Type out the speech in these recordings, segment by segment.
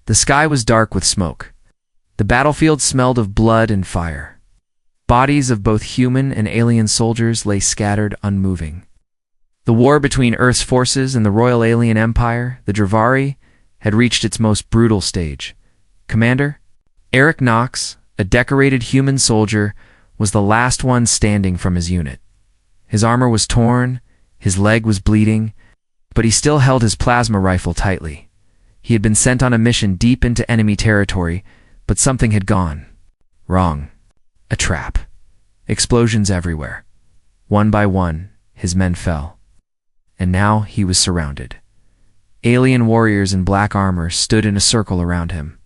The sky was dark with smoke. The battlefield smelled of blood and fire. Bodies of both human and alien soldiers lay scattered, unmoving. The war between Earth's forces and the Royal Alien Empire, the Dravari, had reached its most brutal stage. Commander? Eric Knox, a decorated human soldier, was the last one standing from his unit. His armor was torn, his leg was bleeding, but he still held his plasma rifle tightly. He had been sent on a mission deep into enemy territory, but something had gone wrong. A trap. Explosions everywhere. One by one, his men fell. And now he was surrounded. Alien warriors in black armor stood in a circle around him.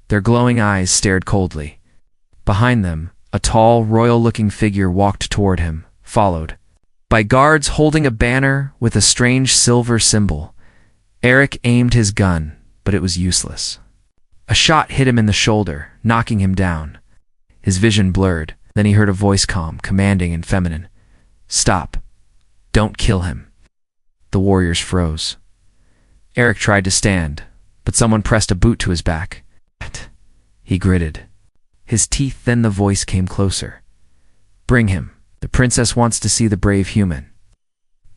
Their glowing eyes stared coldly. Behind them, a tall, royal-looking figure walked toward him, followed by guards holding a banner with a strange silver symbol. Eric aimed his gun, but it was useless. A shot hit him in the shoulder, knocking him down. His vision blurred. Then he heard a voice calm, commanding and feminine. "Stop. Don't kill him." The warriors froze. Eric tried to stand, but someone pressed a boot to his back. He gritted his teeth, then the voice came closer. "Bring him. The princess wants to see the brave human."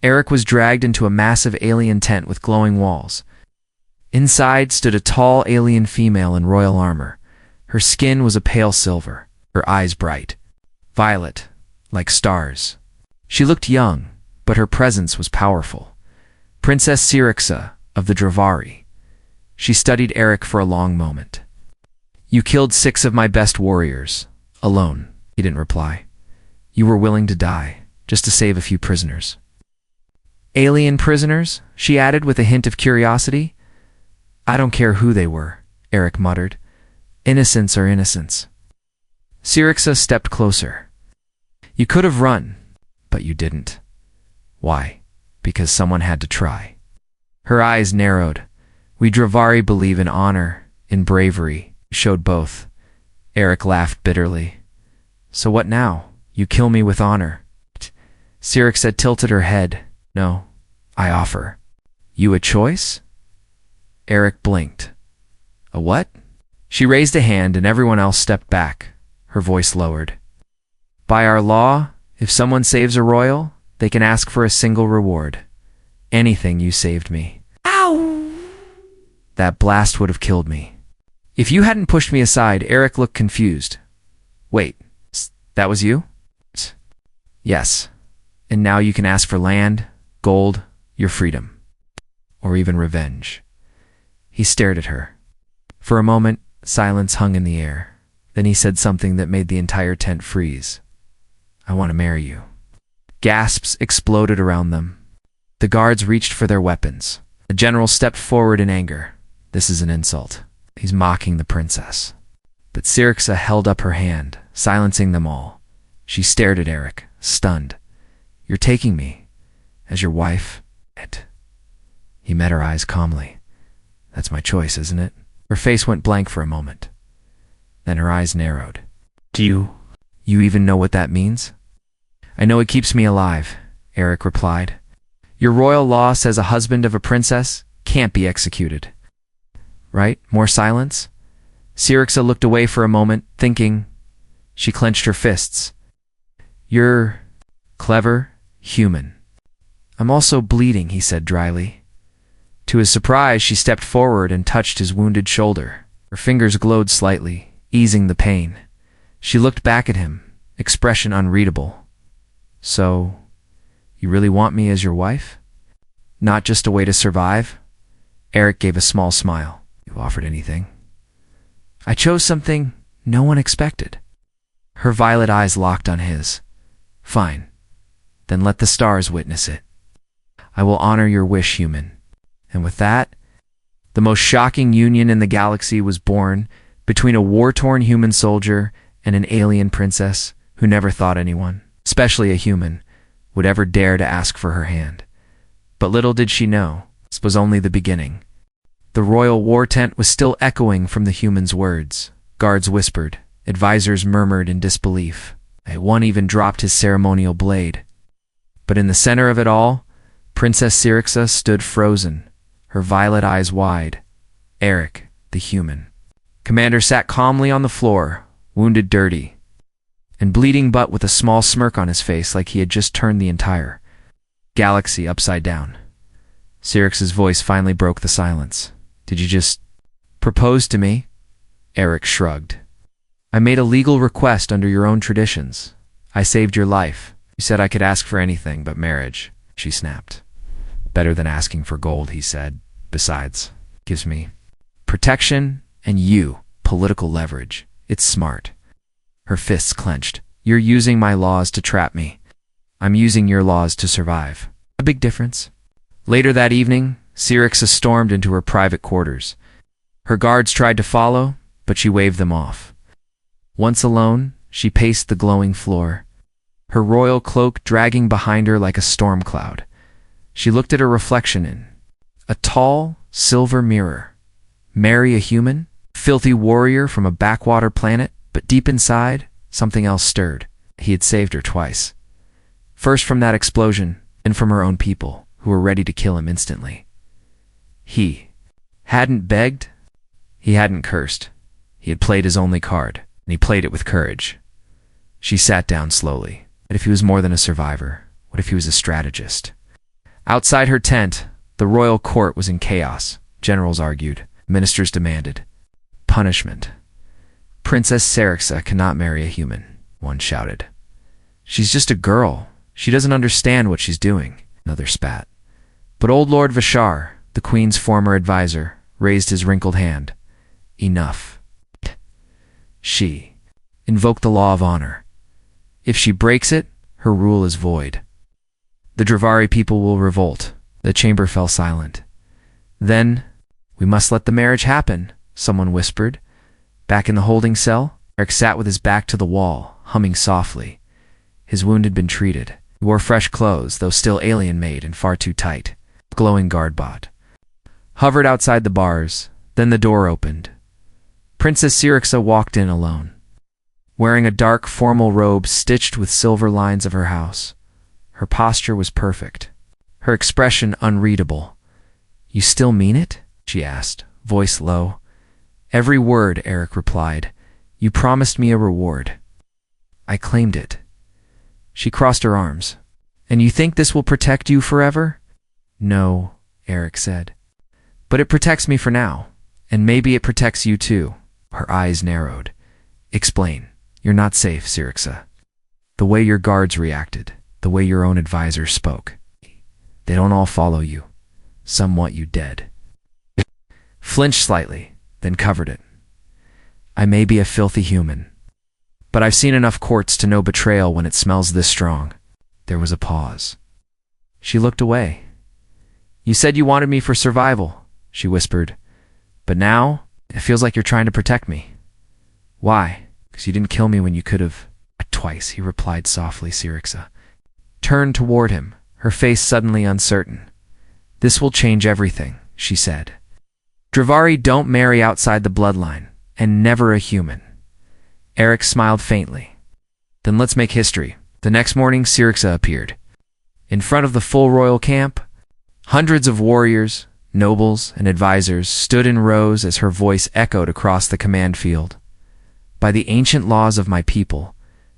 Eric was dragged into a massive alien tent with glowing walls. Inside stood a tall alien female in royal armor. Her skin was a pale silver, her eyes bright, violet, like stars. She looked young, but her presence was powerful. Princess Syrixa of the Dravari. She studied Eric for a long moment. "You killed 6 of my best warriors, alone," he didn't reply. "You were willing to die, just to save a few prisoners." "Alien prisoners?" she added with a hint of curiosity. "I don't care who they were," Eric muttered. "Innocents are innocents." Syrixa stepped closer. "You could have run, but you didn't." "Why?" "Because someone had to try." Her eyes narrowed. "We Dravari believe in honor, in bravery." You showed both. Eric laughed bitterly. "So what now? You kill me with honor." Syrixa tilted her head. "No, I offer you a choice?" Eric blinked. "A what?" She raised a hand and everyone else stepped back. Her voice lowered. "By our law, if someone saves a royal, they can ask for a single reward. Anything you saved me." "Ow!" "That blast would have killed me." "If you hadn't pushed me aside," Eric looked confused. "Wait, that was you?" "Yes. And now you can ask for land, gold, your freedom. Or even revenge." He stared at her. For a moment, silence hung in the air. Then he said something that made the entire tent freeze. "I want to marry you." Gasps exploded around them. The guards reached for their weapons. The general stepped forward in anger. This is an insult. He's mocking the princess. But Syrixa held up her hand, silencing them all. She stared at Eric, stunned. "You're taking me as your wife?" He met her eyes calmly. "That's my choice, isn't it?" Her face went blank for a moment. Then her eyes narrowed. "Do you even know what that means?" "I know it keeps me alive," Eric replied. "Your royal law says a husband of a princess can't be executed." "Right? More silence?" Syrixa looked away for a moment, thinking. She clenched her fists. "You're clever, human." "I'm also bleeding," he said dryly. To his surprise, she stepped forward and touched his wounded shoulder. Her fingers glowed slightly, easing the pain. She looked back at him, expression unreadable. "So, you really want me as your wife? Not just a way to survive?" Eric gave a small smile. "You offered anything?" "I chose something no one expected." Her violet eyes locked on his. "Fine. Then let the stars witness it. I will honor your wish, human." And with that, the most shocking union in the galaxy was born between a war-torn human soldier and an alien princess who never thought anyone, especially a human, would ever dare to ask for her hand. But little did she know, this was only the beginning. The royal war tent was still echoing from the humans' words. Guards whispered, advisors murmured in disbelief. One even dropped his ceremonial blade. But in the center of it all, Princess Syrixa stood frozen, her violet eyes wide. Eric, the human. Commander sat calmly on the floor, wounded dirty, and bleeding, but with a small smirk on his face, like he had just turned the entire galaxy upside down. Syrinx's voice finally broke the silence. "Did you just propose to me?" Eric shrugged. "I made a legal request under your own traditions. I saved your life. You said I could ask for anything but marriage," she snapped. "Better than asking for gold," he said. "Besides, it gives me protection and you political leverage. It's smart." Her fists clenched. "You're using my laws to trap me. I'm using your laws to survive. A big difference." Later that evening, Syrinx stormed into her private quarters. Her guards tried to follow, but she waved them off. Once alone, she paced the glowing floor, her royal cloak dragging behind her like a storm cloud. She looked at her reflection in a tall, silver mirror. Marry a human? Filthy warrior from a backwater planet? But deep inside, something else stirred. He had saved her twice. First from that explosion, and from her own people, who were ready to kill him instantly. He hadn't begged. He hadn't cursed. He had played his only card, and he played it with courage. She sat down slowly. What if he was more than a survivor? What if he was a strategist? Outside her tent, the royal court was in chaos. Generals argued. Ministers demanded punishment. "Princess Syrinx cannot marry a human," one shouted. "She's just a girl. She doesn't understand what she's doing," another spat. But old Lord Vashar, the queen's former advisor, raised his wrinkled hand. "Enough. She invoked the law of honor. If she breaks it, her rule is void. The Dravari people will revolt." The chamber fell silent. "Then, we must let the marriage happen," someone whispered. Back in the holding cell, Eric sat with his back to the wall, humming softly. His wound had been treated. He wore fresh clothes, though still alien-made and far too tight. Glowing guard bot hovered outside the bars. Then the door opened. Princess Syrinx walked in alone, wearing a dark, formal robe stitched with silver lines of her house. Her posture was perfect, her expression unreadable. "You still mean it?" she asked, voice low. "Every word," Eric replied. "You promised me a reward. I claimed it." She crossed her arms. "And you think this will protect you forever?" "No," Eric said. "But it protects me for now, and maybe it protects you too." Her eyes narrowed. "Explain. You're not safe, Syrinx. The way your guards reacted, the way your own advisors spoke. They don't all follow you. Some want you dead." Flinched slightly, then covered it. "I may be a filthy human, but I've seen enough courts to know betrayal when it smells this strong." There was a pause. She looked away. "You said you wanted me for survival," she whispered. "But now, it feels like you're trying to protect me." "Why? Because you didn't kill me when you could have." "Twice," he replied softly. Syrinx turned toward him, her face suddenly uncertain. "This will change everything," she said. "Dravari don't marry outside the bloodline, and never a human." Eric smiled faintly. "Then let's make history." The next morning, Syrinx appeared. In front of the full royal camp, hundreds of warriors, nobles, and advisors stood in rows as her voice echoed across the command field. "By the ancient laws of my people,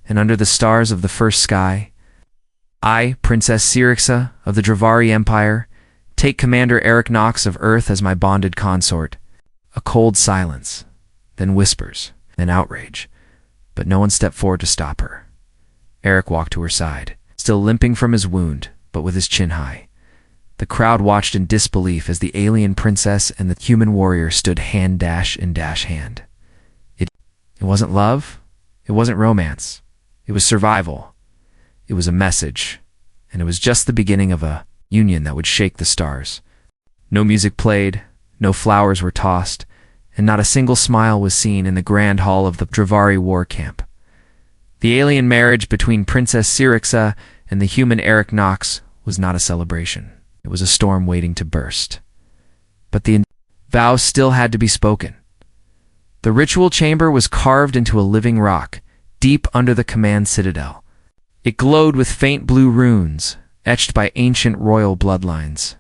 and under the stars of the first sky, I, Princess Syrinx of the Dravari Empire, take Commander Eric Knox of Earth as my bonded consort." A cold silence, then whispers, then outrage, but no one stepped forward to stop her. Eric walked to her side, still limping from his wound, but with his chin high. The crowd watched in disbelief as the alien princess and the human warrior stood hand in hand. It wasn't love, it wasn't romance, it was survival. It was a message, and it was just the beginning of a union that would shake the stars. No music played, no flowers were tossed, and not a single smile was seen in the grand hall of the Dravari war camp. The alien marriage between Princess Syrinx and the human Eric Knox was not a celebration. It was a storm waiting to burst. But the vows still had to be spoken. The ritual chamber was carved into a living rock, deep under the command citadel. It glowed with faint blue runes, etched by ancient royal bloodlines.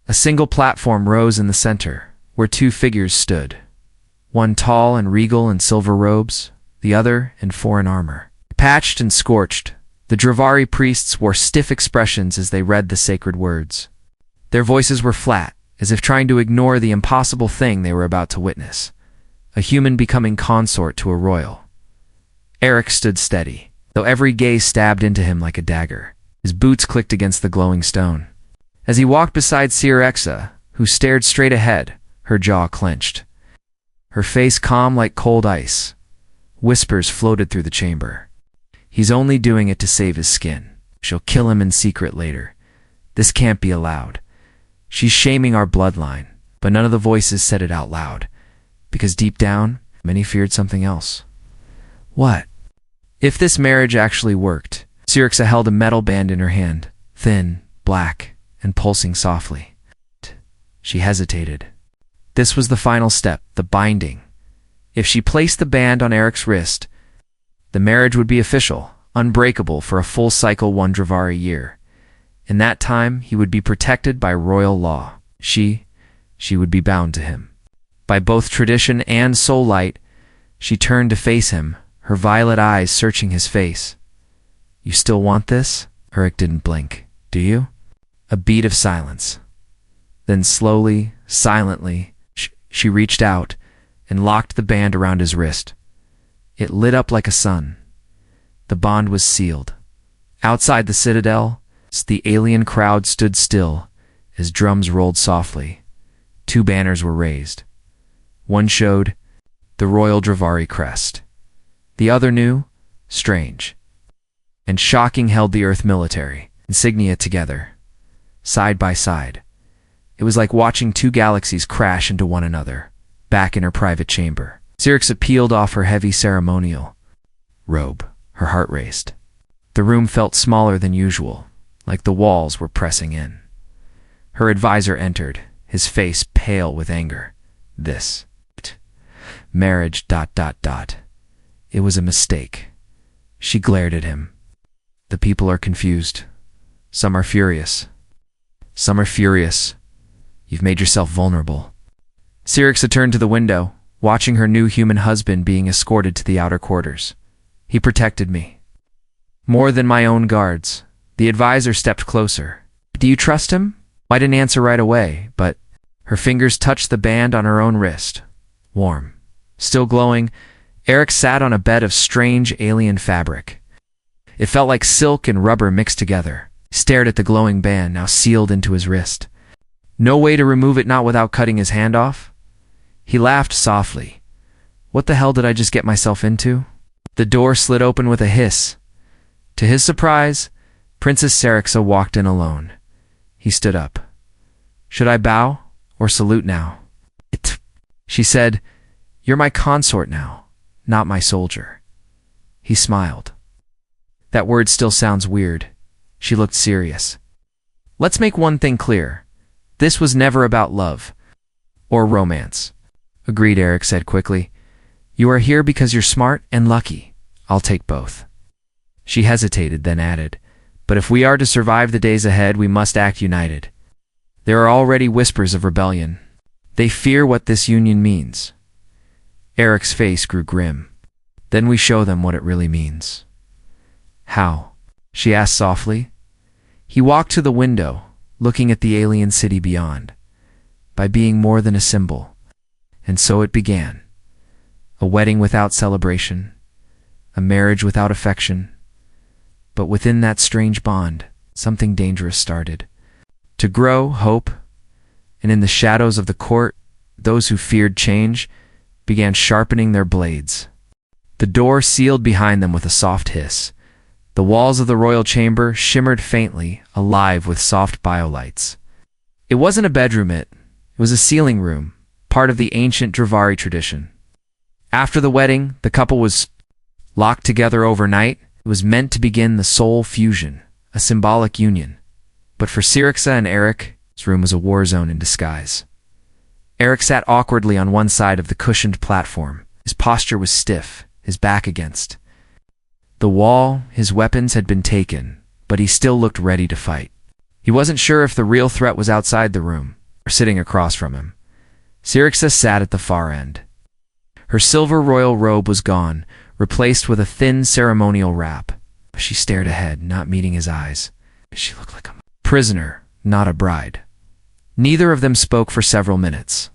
A single platform rose in the center, where two figures stood, one tall and regal in silver robes, the other in foreign armor. Patched and scorched, the Dravari priests wore stiff expressions as they read the sacred words. Their voices were flat, as if trying to ignore the impossible thing they were about to witness, a human becoming consort to a royal. Eric stood steady, though every gaze stabbed into him like a dagger. His boots clicked against the glowing stone. As he walked beside Syrixa, who stared straight ahead, her jaw clenched. Her face calm like cold ice. Whispers floated through the chamber. He's only doing it to save his skin. She'll kill him in secret later. This can't be allowed. She's shaming our bloodline, but none of the voices said it out loud, because deep down, many feared something else. What? If this marriage actually worked, Syrixa held a metal band in her hand, thin, black, and pulsing softly. She hesitated. This was the final step, the binding. If she placed the band on Eric's wrist, the marriage would be official, unbreakable for a full cycle 1 Dravari year. In that time, he would be protected by royal law. She would be bound to him. By both tradition and soul light, she turned to face him, her violet eyes searching his face. You still want this? Eric didn't blink. Do you? A beat of silence. Then slowly, silently, she reached out and locked the band around his wrist. It lit up like a sun. The bond was sealed. Outside the citadel, the alien crowd stood still as drums rolled softly. 2 banners were raised. One showed the royal Dravari crest. The other new, strange, and shocking held the Earth military insignia together, side by side. It was like watching 2 galaxies crash into one another, back in her private chamber. Syrixa peeled off her heavy ceremonial robe. Her heart raced. The room felt smaller than usual, like the walls were pressing in. Her advisor entered, his face pale with anger. This marriage ... It was a mistake. She glared at him. The people are confused. Some are furious. Some are furious. You've made yourself vulnerable. Syrixa turned to the window, watching her new human husband being escorted to the outer quarters. He protected me. More than my own guards. The advisor stepped closer. Do you trust him? I didn't answer right away, but her fingers touched the band on her own wrist. Warm. Still glowing, Eric sat on a bed of strange alien fabric. It felt like silk and rubber mixed together. He stared at the glowing band, now sealed into his wrist. No way to remove it, not without cutting his hand off? He laughed softly. What the hell did I just get myself into? The door slid open with a hiss. To his surprise, Princess Syrixa walked in alone. He stood up. Should I bow or salute now? She said, You're my consort now, not my soldier. He smiled. That word still sounds weird. She looked serious. Let's make one thing clear. This was never about love or romance. Agreed, Eric said quickly. You are here because you're smart and lucky. I'll take both. She hesitated, then added, But if we are to survive the days ahead, we must act united. There are already whispers of rebellion. They fear what this union means. Eric's face grew grim. Then we show them what it really means. How? She asked softly. He walked to the window, looking at the alien city beyond. By being more than a symbol. And so it began. A wedding without celebration. A marriage without affection. But within that strange bond, something dangerous started. To grow hope, and in the shadows of the court, those who feared change began sharpening their blades. The door sealed behind them with a soft hiss. The walls of the royal chamber shimmered faintly, alive with soft biolights. It wasn't a bedroom, it was a sealing room, part of the ancient Dravari tradition. After the wedding, the couple was locked together overnight. It was meant to begin the soul fusion, a symbolic union. But for Syrixa and Eric, his room was a war zone in disguise. Eric sat awkwardly on one side of the cushioned platform. His posture was stiff, his back against the wall. His weapons had been taken, but he still looked ready to fight. He wasn't sure if the real threat was outside the room or sitting across from him. Syrixa sat at the far end. Her silver royal robe was gone, replaced with a thin ceremonial wrap. She stared ahead, not meeting his eyes. She looked like a prisoner, not a bride. Neither of them spoke for several minutes.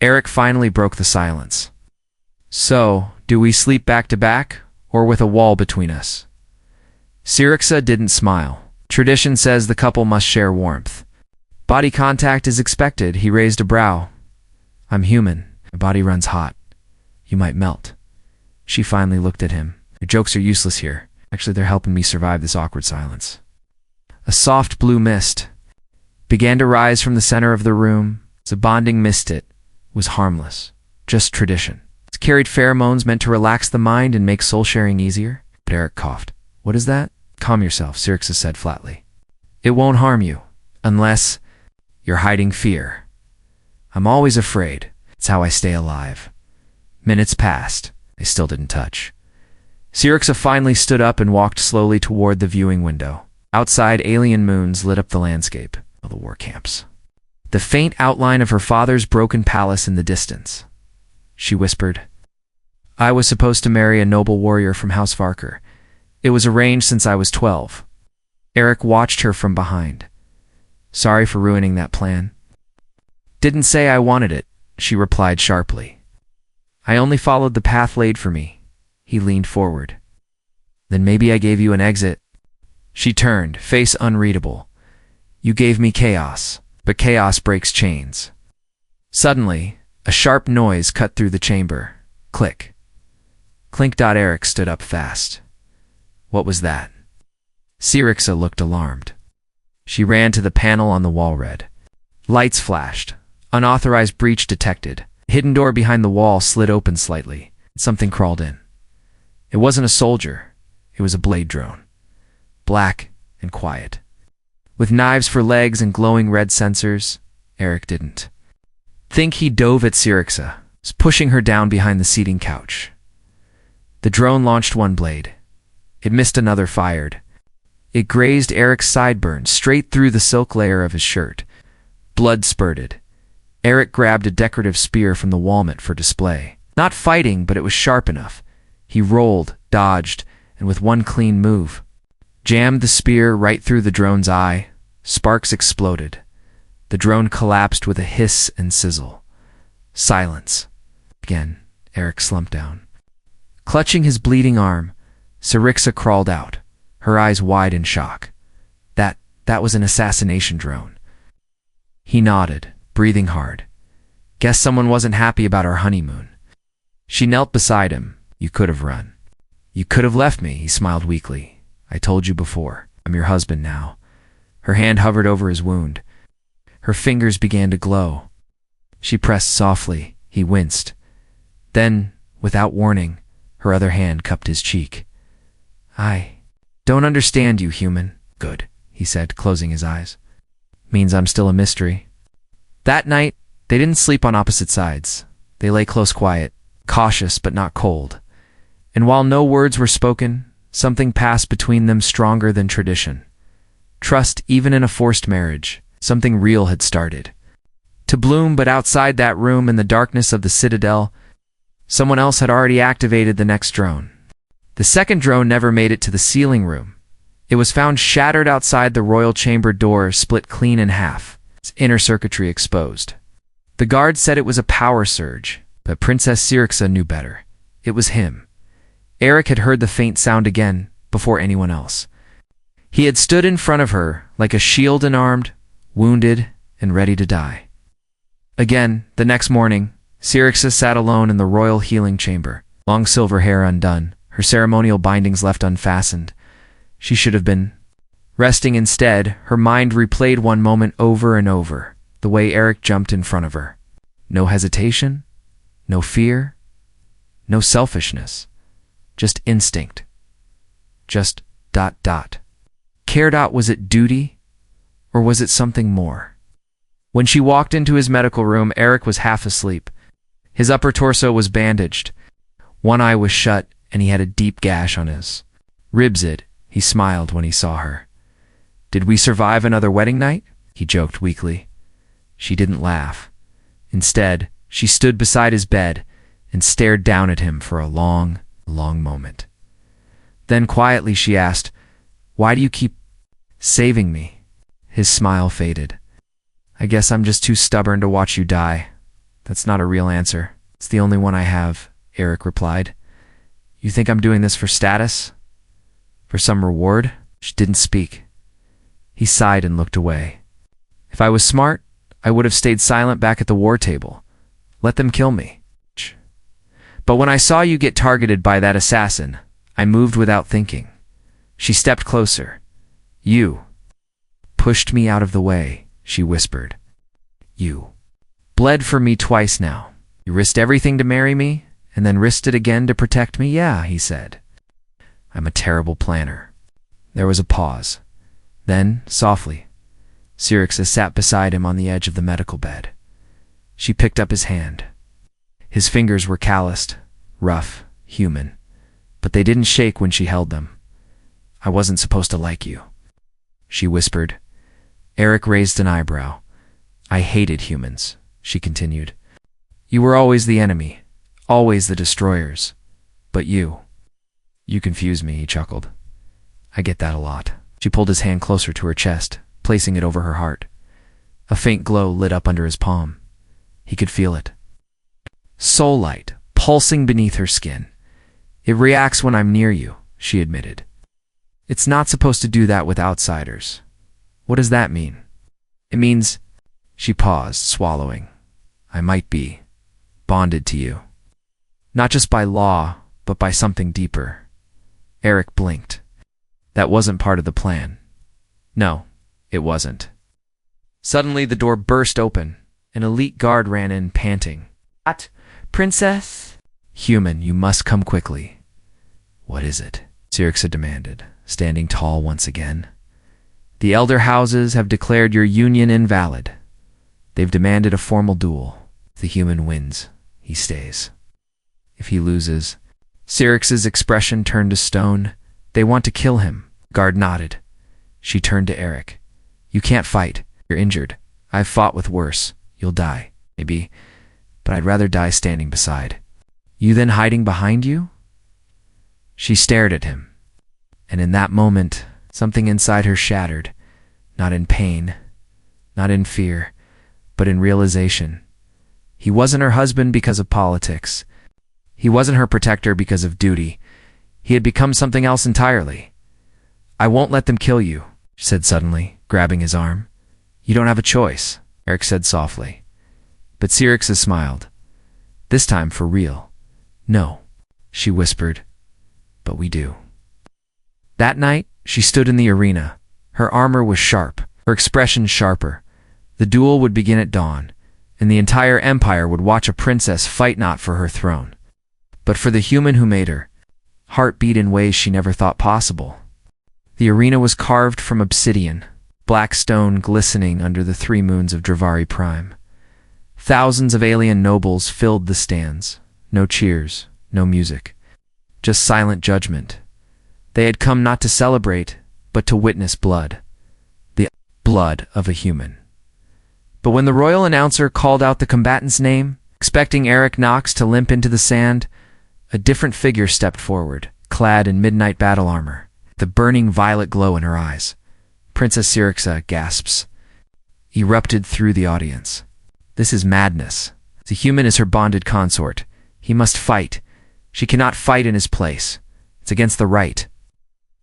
Eric finally broke the silence. "So, do we sleep back to back, or with a wall between us?" Syrixa didn't smile. Tradition says the couple must share warmth. Body contact is expected. He raised a brow. "I'm human. My body runs hot. You might melt." She finally looked at him. "Your jokes are useless here. Actually, they're helping me survive this awkward silence." A soft blue mist began to rise from the center of the room. The bonding mist it was harmless, just tradition. It carried pheromones meant to relax the mind and make soul-sharing easier. But Eric coughed. "What is that?" "Calm yourself," Syrixa said flatly. "It won't harm you, unless you're hiding fear." "I'm always afraid. It's how I stay alive." Minutes passed. They still didn't touch. Syrixa finally stood up and walked slowly toward the viewing window. Outside, alien moons lit up the landscape of the war camps. The faint outline of her father's broken palace in the distance. She whispered, "I was supposed to marry a noble warrior from House Varker. It was arranged since I was 12. Eric watched her from behind. "Sorry for ruining that plan." "Didn't say I wanted it," she replied sharply. "I only followed the path laid for me." He leaned forward. "Then maybe I gave you an exit." She turned, face unreadable. "You gave me chaos, but chaos breaks chains." Suddenly, a sharp noise cut through the chamber. Click. Clink. Eric stood up fast. "What was that?" Syrixa looked alarmed. She ran to the panel on the wall. Read. Lights flashed. Unauthorized breach detected. The hidden door behind the wall slid open slightly. Something crawled in. It wasn't a soldier. It was a blade drone. Black and quiet. With knives for legs and glowing red sensors. Eric didn't think. He dove at Syrixa, pushing her down behind the seating couch. The drone launched one blade. It missed another, fired. It grazed Eric's sideburns straight through the silk layer of his shirt. Blood spurted. Eric grabbed a decorative spear from the wallmint for display. Not fighting, but it was sharp enough. He rolled, dodged, and with one clean move, jammed the spear right through the drone's eye. Sparks exploded. The drone collapsed with a hiss and sizzle. Silence. Again, Eric slumped down. Clutching his bleeding arm, Syrixa crawled out, her eyes wide in shock. That was an assassination drone. He nodded, breathing hard. "Guess someone wasn't happy about our honeymoon." She knelt beside him. "You could have run. You could have left me," he smiled weakly. "I told you before. I'm your husband now." Her hand hovered over his wound. Her fingers began to glow. She pressed softly. He winced. Then, without warning, her other hand cupped his cheek. "I don't understand you, human." "Good," he said, closing his eyes. "Means I'm still a mystery." That night, they didn't sleep on opposite sides. They lay close, quiet, cautious but not cold. And while no words were spoken, something passed between them stronger than tradition. Trust, even in a forced marriage. Something real had started to bloom, but outside that room, in the darkness of the citadel, someone else had already activated the next drone. The second drone never made it to the ceiling room. It was found shattered outside the royal chamber door, split clean in half, its inner circuitry exposed. The guard said it was a power surge, but Princess Syrixa knew better. It was him. Eric had heard the faint sound again, before anyone else. He had stood in front of her, like a shield, unarmed, wounded, and ready to die. Again, the next morning, Syrixa sat alone in the royal healing chamber, long silver hair undone, her ceremonial bindings left unfastened. She should have been resting. Instead, her mind replayed one moment over and over, the way Eric jumped in front of her. No hesitation, no fear, no selfishness, just instinct. Just ... Care. Was it duty, or was it something more? When she walked into his medical room, Eric was half asleep. His upper torso was bandaged. One eye was shut, and he had a deep gash on his ribs. He smiled when he saw her. "Did we survive another wedding night?" he joked weakly. She didn't laugh. Instead, she stood beside his bed, and stared down at him for a long, long moment. Then quietly she asked, "Why do you keep saving me?" His smile faded. "I guess I'm just too stubborn to watch you die." "That's not a real answer. It's the only one I have," Eric replied. "You think I'm doing this for status? For some reward?" She didn't speak. He sighed and looked away. "If I was smart, I would have stayed silent back at the war table. Let them kill me. But when I saw you get targeted by that assassin, I moved without thinking." She stepped closer. "You pushed me out of the way," she whispered. "You bled for me twice now. You risked everything to marry me, and then risked it again to protect me." "Yeah," he said. "I'm a terrible planner." There was a pause. Then, softly, Syrixa sat beside him on the edge of the medical bed. She picked up his hand. His fingers were calloused, rough, human, but they didn't shake when she held them. "I wasn't supposed to like you," she whispered. Eric raised an eyebrow. "I hated humans," she continued. "You were always the enemy, always the destroyers. But you confuse me," he chuckled. "I get that a lot." She pulled his hand closer to her chest, placing it over her heart. A faint glow lit up under his palm. He could feel it. Soul light, pulsing beneath her skin. "It reacts when I'm near you," she admitted. "It's not supposed to do that with outsiders." "What does that mean?" "It means—" She paused, swallowing. "I might be bonded to you. Not just by law, but by something deeper." Eric blinked. That wasn't part of the plan. No, it wasn't. Suddenly the door burst open. An elite guard ran in, panting. "What? Princess?" "Human, you must come quickly." "What is it?" Syrixa demanded, standing tall once again. "The elder houses have declared your union invalid. They've demanded a formal duel. If the human wins, he stays. If he loses—" Syrix's expression turned to stone. "They want to kill him." Guard nodded. She turned to Eric. "You can't fight. You're injured. I've fought with worse. You'll die, maybe, but I'd rather die standing beside." "You then hiding behind you?" She stared at him, and in that moment, something inside her shattered, not in pain, not in fear, but in realization. He wasn't her husband because of politics. He wasn't her protector because of duty. He had become something else entirely. "I won't let them kill you," she said suddenly, grabbing his arm. "You don't have a choice," Eric said softly. But Syrixa smiled. This time for real. "No," she whispered, "but we do." That night, she stood in the arena. Her armor was sharp, her expression sharper. The duel would begin at dawn, and the entire empire would watch a princess fight not for her throne, but for the human who made her. Heart beat in ways she never thought possible. The arena was carved from obsidian, black stone glistening under the 3 moons of Dravari Prime. Thousands of alien nobles filled the stands. No cheers, no music, just silent judgment. They had come not to celebrate, but to witness blood. The blood of a human. But when the royal announcer called out the combatant's name, expecting Eric Knox to limp into the sand, a different figure stepped forward, clad in midnight battle armor, the burning violet glow in her eyes. Princess Syrixa, gasps, erupted through the audience. This is madness. The human is her bonded consort. He must fight. She cannot fight in his place. It's against the right.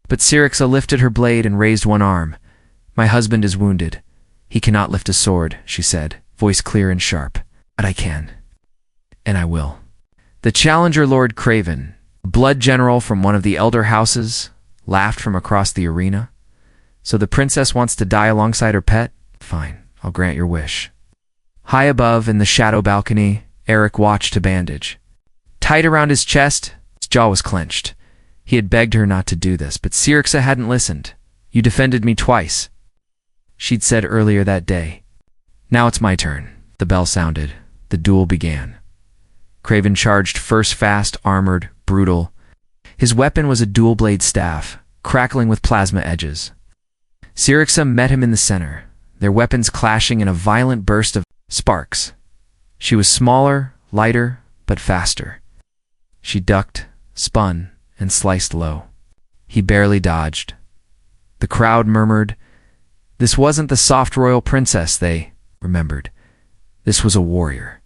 But Syrixa lifted her blade and raised one arm. "My husband is wounded. He cannot lift a sword," she said, voice clear and sharp. "But I can. And I will." The challenger Lord Craven, a blood general from one of the elder houses, laughed from across the arena. "So the princess wants to die alongside her pet? Fine, I'll grant your wish." High above, in the shadow balcony, Eric watched a bandage. Tight around his chest, his jaw was clenched. He had begged her not to do this, but Syrixa hadn't listened. "You defended me twice," she'd said earlier that day. "Now it's my turn." The bell sounded. The duel began. Craven charged first, fast, armored, brutal. His weapon was a dual-blade staff, crackling with plasma edges. Syrixa met him in the center, their weapons clashing in a violent burst of sparks. She was smaller, lighter, but faster. She ducked, spun, and sliced low. He barely dodged. The crowd murmured. This wasn't the soft royal princess they remembered. This was a warrior.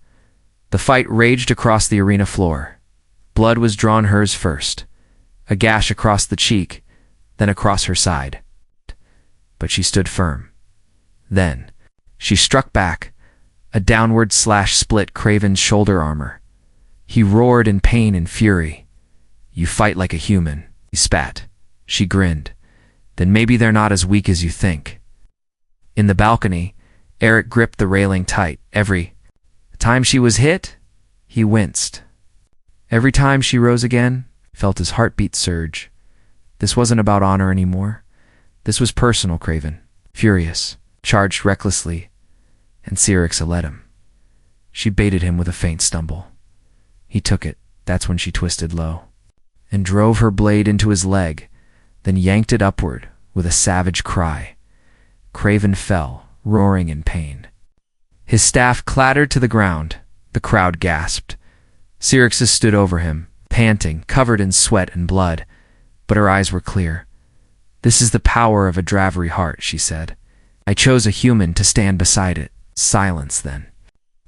The fight raged across the arena floor. Blood was drawn hers first, a gash across the cheek, then across her side. But she stood firm. Then, she struck back. A downward slash split Craven's shoulder armor. He roared in pain and fury. You fight like a human. He spat. She grinned. Then maybe they're not as weak as you think. In the balcony, Eric gripped the railing tight. Every time she was hit, he winced. Every time she rose again, felt his heartbeat surge. This wasn't about honor anymore. This was personal, Craven. Furious, charged recklessly, and Syrixa let him. She baited him with a faint stumble. He took it. That's when she twisted low and drove her blade into his leg, then yanked it upward with a savage cry. Craven fell, roaring in pain. His staff clattered to the ground. The crowd gasped. Syrixa stood over him, panting, covered in sweat and blood, but her eyes were clear. This is the power of a Dravery heart, she said. I chose a human to stand beside it. Silence, then.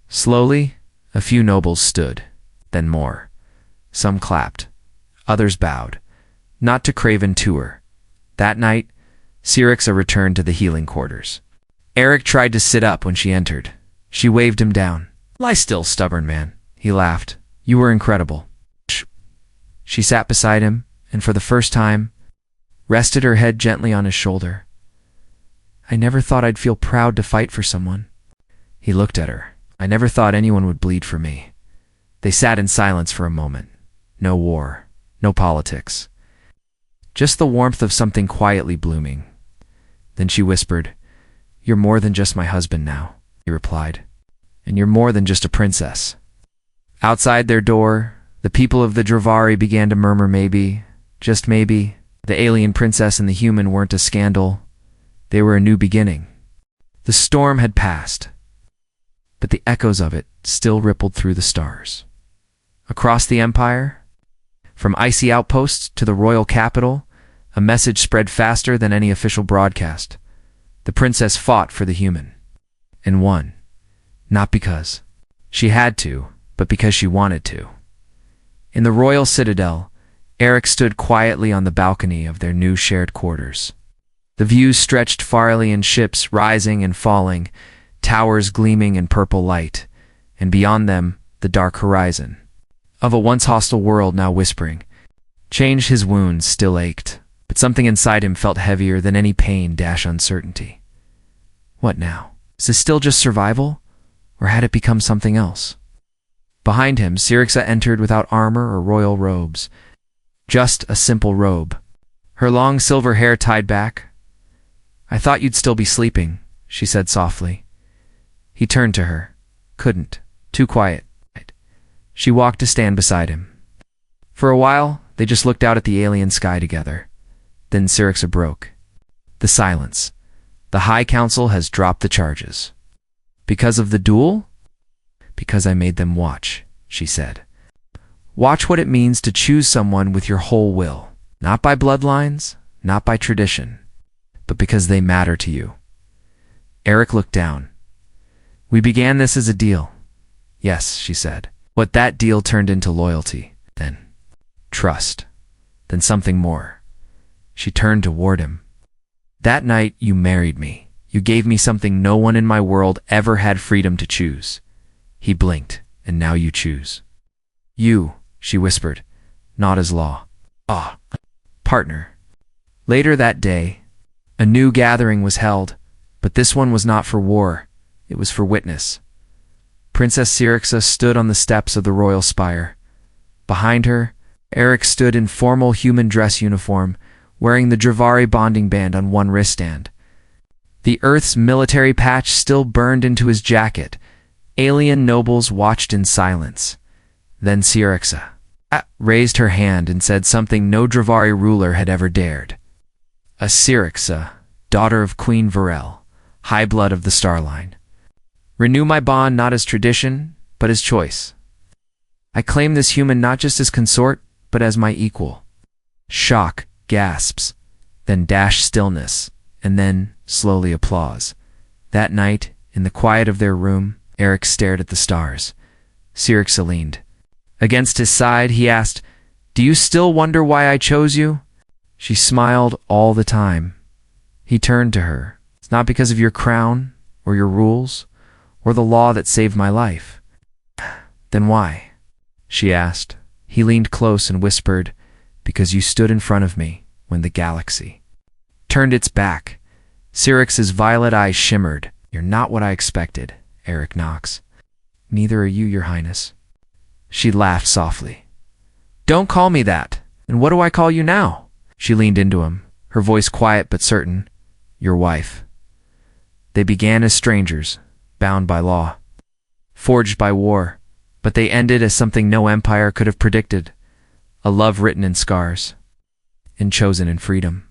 Slowly, a few nobles stood, then more. Some clapped. Others bowed. Not to Craven Tour. That night, Syrixa returned to the healing quarters. Eric tried to sit up when she entered. She waved him down. Lie still, stubborn man. He laughed. You were incredible. Shh. She sat beside him, and for the first time, rested her head gently on his shoulder. I never thought I'd feel proud to fight for someone. He looked at her. I never thought anyone would bleed for me. They sat in silence for a moment. No war, no politics. Just the warmth of something quietly blooming. Then she whispered, You're more than just my husband now, he replied. And you're more than just a princess. Outside their door, the people of the Dravari began to murmur maybe, just maybe, the alien princess and the human weren't a scandal. They were a new beginning. The storm had passed, but the echoes of it still rippled through the stars. Across the empire, from icy outposts to the royal capital, a message spread faster than any official broadcast. The princess fought for the human, and won. Not because she had to, but because she wanted to. In the royal citadel, Eric stood quietly on the balcony of their new shared quarters. The views stretched farly in ships rising and falling, towers gleaming in purple light, and beyond them, the dark horizon of a once hostile world now whispering. Change his wounds still ached, but something inside him felt heavier than any pain dash uncertainty. What now? Is this still just survival, or had it become something else? Behind him, Syrixa entered without armor or royal robes. Just a simple robe. Her long silver hair tied back. I thought you'd still be sleeping, she said softly. He turned to her. Couldn't. Too quiet. She walked to stand beside him. For a while, they just looked out at the alien sky together. Then Syrixa broke. The silence. The High Council has dropped the charges. Because of the duel? Because I made them watch, she said. Watch what it means to choose someone with your whole will. Not by bloodlines, not by tradition, but because they matter to you. Eric looked down. We began this as a deal. Yes, she said. What that deal turned into loyalty, then trust, then something more. She turned toward him. That night you married me. You gave me something no one in my world ever had freedom to choose. He blinked, and now you choose. You, she whispered, not as law. Ah, partner. Later that day, a new gathering was held, but this one was not for war. It was for witness. Princess Syrixa stood on the steps of the royal spire. Behind her, Eric stood in formal human dress uniform, wearing the Dravari bonding band on one wriststand. The Earth's military patch still burned into his jacket. Alien nobles watched in silence. Then Syrixa raised her hand and said something no Dravari ruler had ever dared. A Syrixa, daughter of Queen Varel, high blood of the Starline. Renew my bond not as tradition, but as choice. I claim this human not just as consort, but as my equal. Shock, gasps, then dash stillness, and then, slowly applause. That night, in the quiet of their room, Eric stared at the stars. Syrixa leaned. Against his side, he asked, "Do you still wonder why I chose you?" She smiled all the time. He turned to her. "It's not because of your crown, or your rules, or the law that saved my life." "Then why?" she asked. He leaned close and whispered, "Because you stood in front of me when the galaxy turned its back." Syrix's violet eyes shimmered. "You're not what I expected, Eric Knox." "Neither are you, Your Highness." She laughed softly. "Don't call me that. And what do I call you now?" She leaned into him, her voice quiet but certain. "Your wife." They began as strangers, bound by law, forged by war, but they ended as something no empire could have predicted, a love written in scars and chosen in freedom.